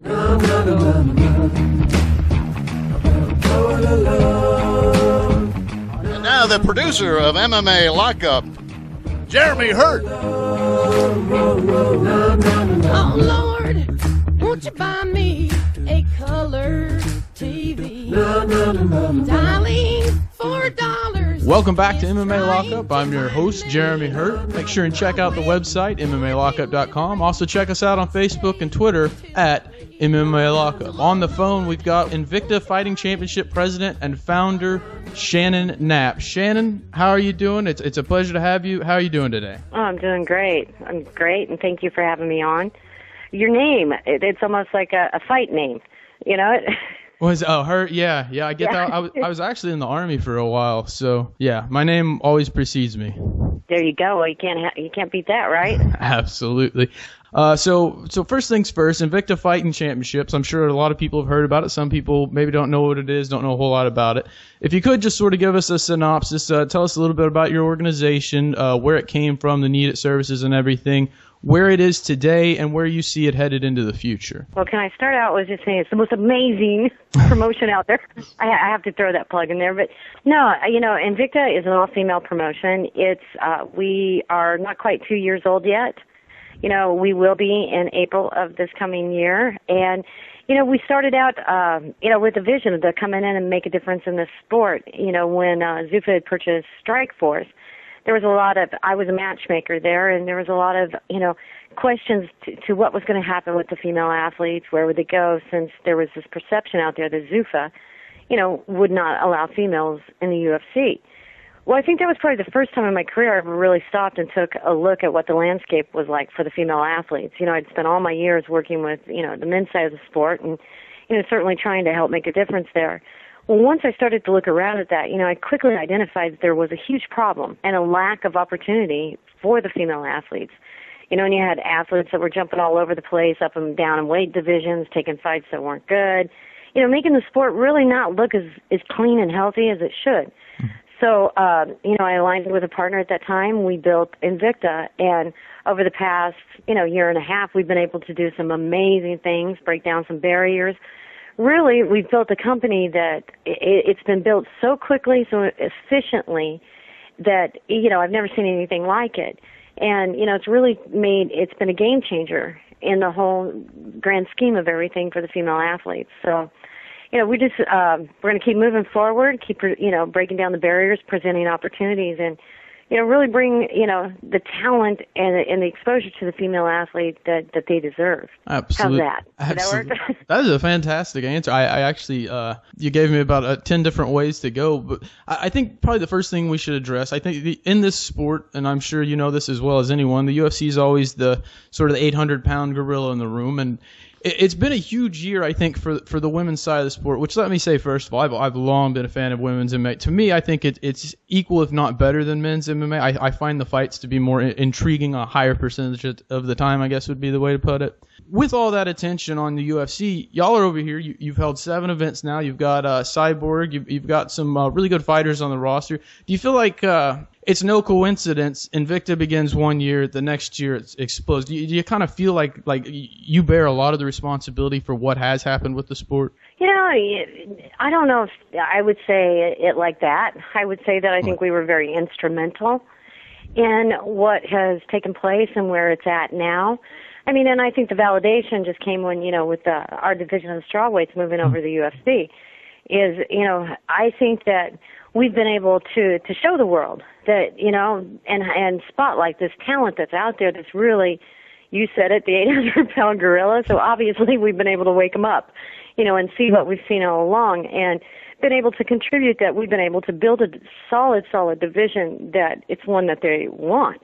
And now the producer of MMA Lockup, Jeremy Hurtt. Oh, Lord, won't you buy me a color TV? Darling, $4. Welcome back to MMA Lockup. I'm your host, Jeremy Hurtt. Make sure and check out the website, MMALockup.com. Also, check us out on Facebook and Twitter at MMA Lockup. On the phone, we've got Invicta Fighting Championship President and Founder, Shannon Knapp. Shannon, how are you doing? It's a pleasure to have you. How are you doing today? Oh, I'm doing great. I'm great, and thank you for having me on. Your name, it's almost like a fight name, you know? Hurtt? Yeah, I get that. I was actually in the Army for a while, so yeah, my name always precedes me. There you go. Well, you can't beat that, right? Absolutely. So first things first, Invicta Fighting Championships. I'm sure a lot of people have heard about it. Some people maybe don't know what it is, don't know a whole lot about it. If you could just sort of give us a synopsis, tell us a little bit about your organization, where it came from, the needed services and everything, where it is today, and where you see it headed into the future. Well, can I start out with just saying it's the most amazing promotion out there? I have to throw that plug in there. But no, Invicta is an all-female promotion. We are not quite 2 years old yet. We will be in April of this coming year. And, we started out, with a vision to come in and make a difference in this sport. When Zuffa had purchased Strikeforce, there was I was a matchmaker there, and there was a lot of, questions to what was going to happen with the female athletes, where would they go, since there was this perception out there that Zuffa, would not allow females in the UFC. Well, I think that was probably the first time in my career I ever really stopped and took a look at what the landscape was like for the female athletes. I'd spent all my years working with, the men's side of the sport and, certainly trying to help make a difference there. Well, once I started to look around at that, I quickly identified that there was a huge problem and a lack of opportunity for the female athletes. And you had athletes that were jumping all over the place, up and down in weight divisions, taking fights that weren't good, making the sport really not look as clean and healthy as it should. So, I aligned with a partner at that time. We built Invicta, and over the past, year and a half, we've been able to do some amazing things, break down some barriers. Really, we've built a company that it's been built so quickly, so efficiently that, I've never seen anything like it. And, it's been a game changer in the whole grand scheme of everything for the female athletes. So, we're going to keep moving forward, keep, breaking down the barriers, presenting opportunities, and, really bring, the talent and the exposure to the female athlete that they deserve. Absolutely. How's that? Did that work? That is a fantastic answer. I actually, you gave me about 10 different ways to go, but I think probably the first thing we should address, I think in this sport, and I'm sure you know this as well as anyone, the UFC is always the sort of the 800-pound gorilla in the room, and it's been a huge year, I think, for the women's side of the sport, which let me say, first of all, I've long been a fan of women's MMA. To me, I think it's equal, if not better, than men's MMA. I find the fights to be more intriguing a higher percentage of the time, I guess would be the way to put it. With all that attention on the UFC, y'all are over here. You've held 7 events now. You've got Cyborg. You've got some really good fighters on the roster. Do you feel like it's no coincidence Invicta begins one year, the next year it explodes? Do you kind of feel like you bear a lot of the responsibility for what has happened with the sport? I don't know if I would say it like that. I would say that I think we were very instrumental in what has taken place and where it's at now. And I think the validation just came when, with our division of the strawweights moving over to the UFC is, I think that we've been able to show the world that, and spotlight this talent that's out there that's really, you said it, the 800-pound gorilla. So obviously we've been able to wake them up, and see what we've seen all along and been able to contribute that we've been able to build a solid division that it's one that they want,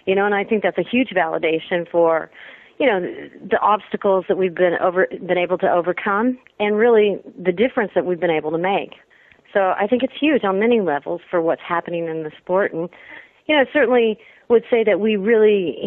and I think that's a huge validation for, the obstacles that we've been able to overcome and really the difference that we've been able to make. So I think it's huge on many levels for what's happening in the sport. And, certainly would say that we really,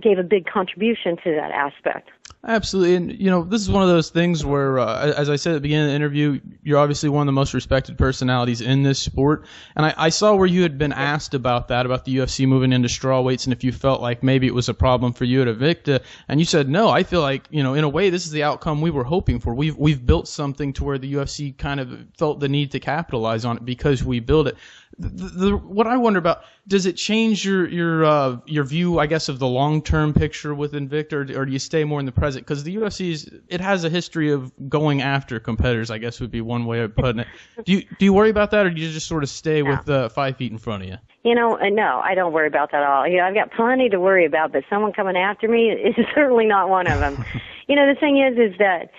gave a big contribution to that aspect. Absolutely. And, this is one of those things where, as I said at the beginning of the interview, you're obviously one of the most respected personalities in this sport. And I saw where you had been asked about that, about the UFC moving into straw weights, and if you felt like maybe it was a problem for you at Invicta. And you said, no, I feel like, in a way, this is the outcome we were hoping for. We've built something to where the UFC kind of felt the need to capitalize on it because we built it. What I wonder about, does it change your view, I guess, of the long-term picture with Invicta, or do you stay more in the present? Because the UFC it has a history of going after competitors, I guess would be one way of putting it. Do you worry about that, or do you just sort of stay with 5 feet in front of you? No, I don't worry about that at all. I've got plenty to worry about, but someone coming after me is certainly not one of them. The thing is that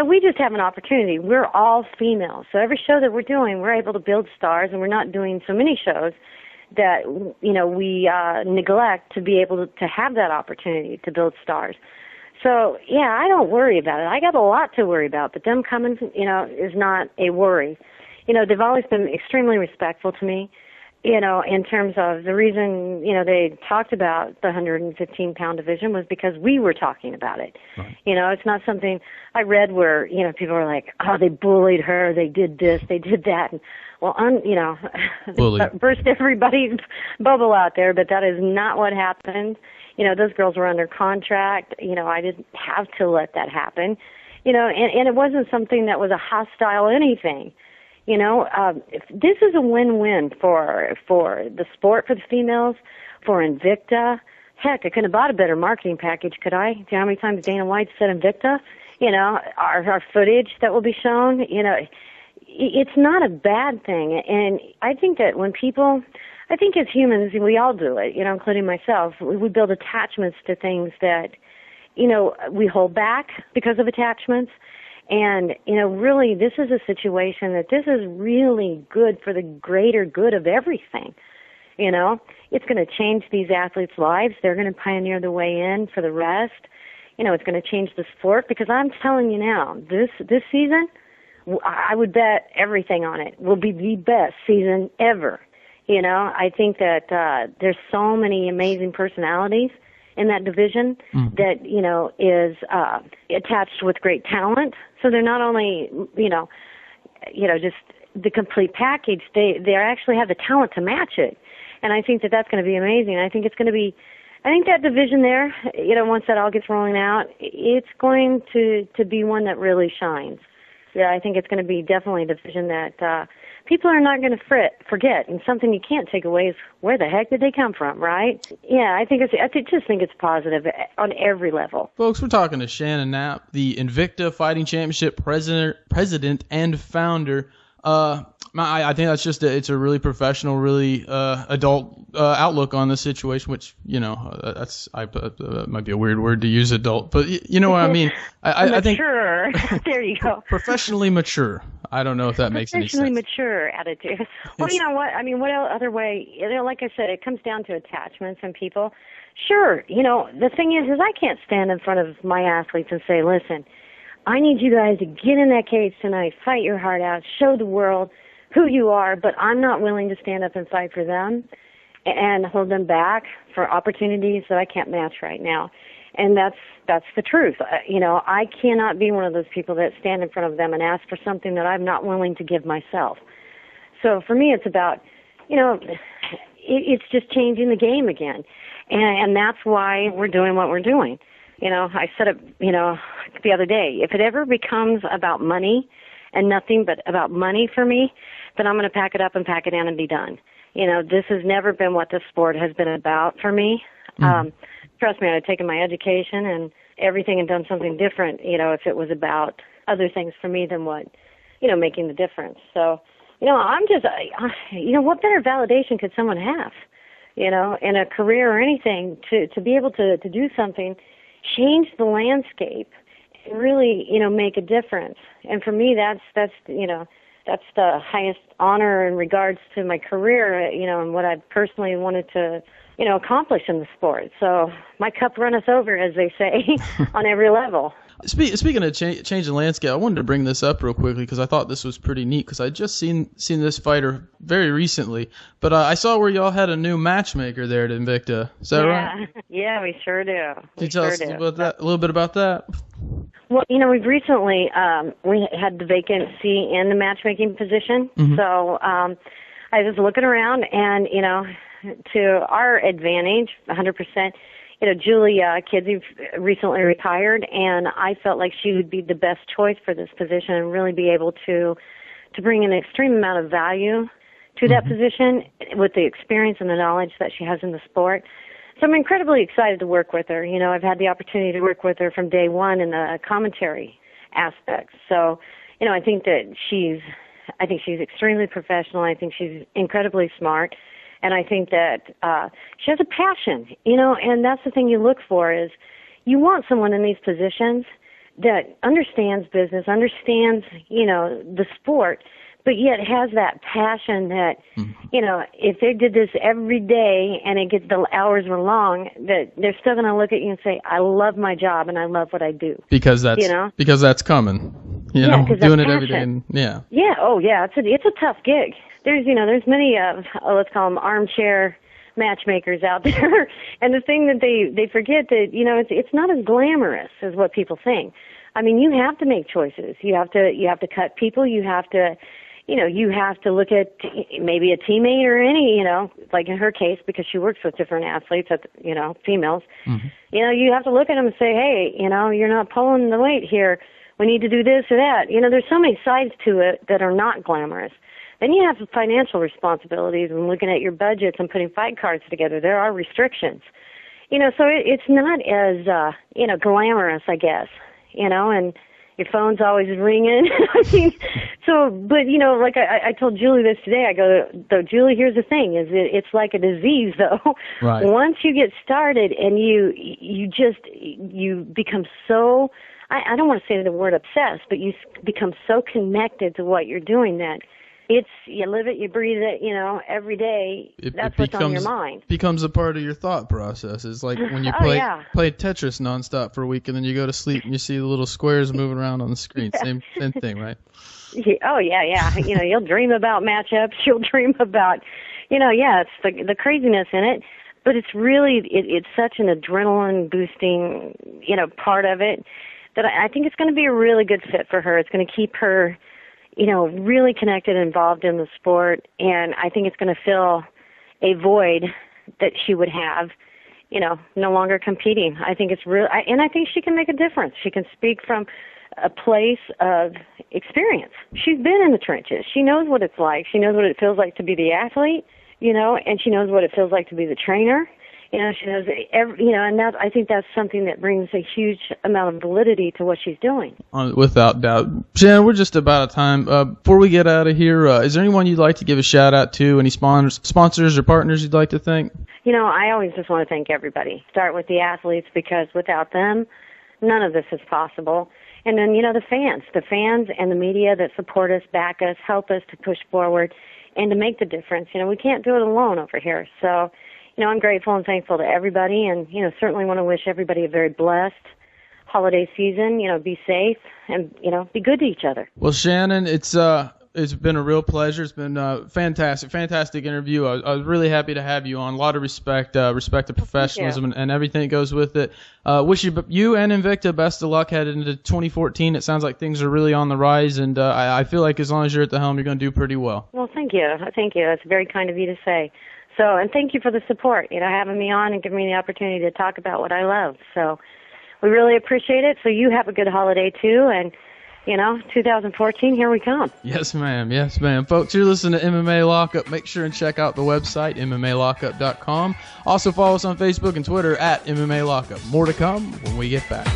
we just have an opportunity. We're all female. So every show that we're doing, we're able to build stars, and we're not doing so many shows that, we neglect to be able to have that opportunity to build stars. So, yeah, I don't worry about it. I got a lot to worry about, but them coming, is not a worry. They've always been extremely respectful to me, in terms of the reason, they talked about the 115-pound division was because we were talking about it. Right. It's not something I read where, people were like, oh, they bullied her, they did this, they did that. And, well, burst everybody's bubble out there, but that is not what happened. Those girls were under contract. I didn't have to let that happen. And it wasn't something that was a hostile anything. This is a win-win for the sport, for the females, for Invicta. Heck, I couldn't have bought a better marketing package, could I? Do you know how many times Dana White said Invicta? Our footage that will be shown, it's not a bad thing. And I think that I think as humans, we all do it, including myself, we build attachments to things that, we hold back because of attachments. And, really, this is a situation that this is really good for the greater good of everything. It's going to change these athletes' lives. They're going to pioneer the way in for the rest. It's going to change the sport because I'm telling you now, this season, I would bet everything on it. Will be the best season ever. I think that there's so many amazing personalities in that division that, is attached with great talent. So they're not only, just the complete package, they actually have the talent to match it. And I think that that's going to be amazing. I think that division there, once that all gets rolling out, it's going to be one that really shines. Yeah, I think it's going to be definitely a division that people are not going to forget, and something you can't take away is where the heck did they come from, right? Yeah, I just think it's positive on every level. Folks, we're talking to Shannon Knapp, the Invicta Fighting Championship president and founder. I think that's it's a really professional, really adult outlook on the situation, which might be a weird word to use, adult, but you know what I mean. I think mature. There you go. Professionally mature. I don't know if that makes any sense. Professionally mature attitude. Well, you know what? I mean, what other way? Like I said, it comes down to attachments and people. Sure, the thing is I can't stand in front of my athletes and say, listen, I need you guys to get in that cage tonight, fight your heart out, show the world who you are, but I'm not willing to stand up and fight for them and hold them back for opportunities that I can't match right now. And that's the truth. I cannot be one of those people that stand in front of them and ask for something that I'm not willing to give myself. So for me, it's about, it's just changing the game again. And that's why we're doing what we're doing. I said it, the other day, if it ever becomes about money and nothing but about money for me, then I'm going to pack it up and pack it down and be done. This has never been what this sport has been about for me. Trust me, I've taken my education and everything and done something different, if it was about other things for me than what, making the difference. So, I'm just, what better validation could someone have, in a career or anything to be able to do something, change the landscape and really, make a difference. And for me, that's the highest honor in regards to my career, and what I personally wanted to, accomplish in the sport. So my cup runneth over, as they say, on every level. Speaking of changing landscape, I wanted to bring this up real quickly because I thought this was pretty neat because I just seen this fighter very recently. But I saw where y'all had a new matchmaker there at Invicta. Is that right? Yeah, we sure do. Can you tell us a little bit about that? Well, we've recently we had the vacancy in the matchmaking position. Mm-hmm. So I was looking around, and to our advantage, 100%. Julie Kidsey recently retired, and I felt like she would be the best choice for this position and really be able to bring an extreme amount of value to that position with the experience and the knowledge that she has in the sport. So I'm incredibly excited to work with her. I've had the opportunity to work with her from day one in the commentary aspects. So, I think she's extremely professional. I think she's incredibly smart. And I think that she has a passion, and that's the thing you look for is you want someone in these positions that understands business, understands, the sport, but yet has that passion that, if they did this every day and the hours were long, that they're still going to look at you and say, I love my job and I love what I do. Because that's coming, doing it every day. And, yeah. Yeah. Oh, yeah. It's a tough gig. There's many let's call them armchair matchmakers out there, and the thing that they forget that it's not as glamorous as what people think. I mean, you have to make choices. You have to cut people. You have to look at maybe a teammate or any like in her case because she works with different athletes, females. Mm-hmm. You have to look at them and say, hey, you're not pulling the weight here. We need to do this or that. There's so many sides to it that are not glamorous. Then you have financial responsibilities and looking at your budgets and putting fight cards together. There are restrictions. So it's not as, glamorous, I guess, and your phone's always ringing. But, like I told Julie this today, I go, though, Julie, here's the thing, is it's like a disease, though. Right. Once you get started and you become so, I don't want to say the word obsessed, but you become so connected to what you're doing that you live it, you breathe it, every day. That's what's on your mind. Becomes a part of your thought process. It's like when you play Tetris nonstop for a week and then you go to sleep and you see the little squares moving around on the screen. Same thing, right? Yeah. You'll dream about matchups. You'll dream about, it's the craziness in it. But it's really, it's such an adrenaline boosting, part of it that I think it's going to be a really good fit for her. It's going to keep her really connected and involved in the sport, and I think it's going to fill a void that she would have, no longer competing. I think it's real, and I think she can make a difference. She can speak from a place of experience. She's been in the trenches. She knows what it's like. She knows what it feels like to be the athlete, and she knows what it feels like to be the trainer. She knows, and I think that's something that brings a huge amount of validity to what she's doing. Without doubt. Shannon, we're just about out of time. Before we get out of here, is there anyone you'd like to give a shout-out to, any sponsors or partners you'd like to thank? I always just want to thank everybody. Start with the athletes, because without them, none of this is possible. And then, the fans and the media that support us, back us, help us to push forward and to make the difference. We can't do it alone over here. So, I'm grateful and thankful to everybody, and, certainly want to wish everybody a very blessed holiday season. Be safe and, be good to each other. Well, Shannon, it's been a real pleasure. It's been a fantastic interview. I was really happy to have you on. A lot of respect to professionalism and everything that goes with it. Wish you and Invicta best of luck headed into 2014. It sounds like things are really on the rise, and I feel like as long as you're at the helm, you're going to do pretty well. Well, thank you. That's very kind of you to say. So, and thank you for the support, having me on and giving me the opportunity to talk about what I love. So we really appreciate it. So you have a good holiday, too. And, 2014, here we come. Yes, ma'am. Yes, ma'am. Folks, you're listening to MMA Lockup. Make sure and check out the website, MMALockup.com. Also follow us on Facebook and Twitter at MMA Lockup. More to come when we get back.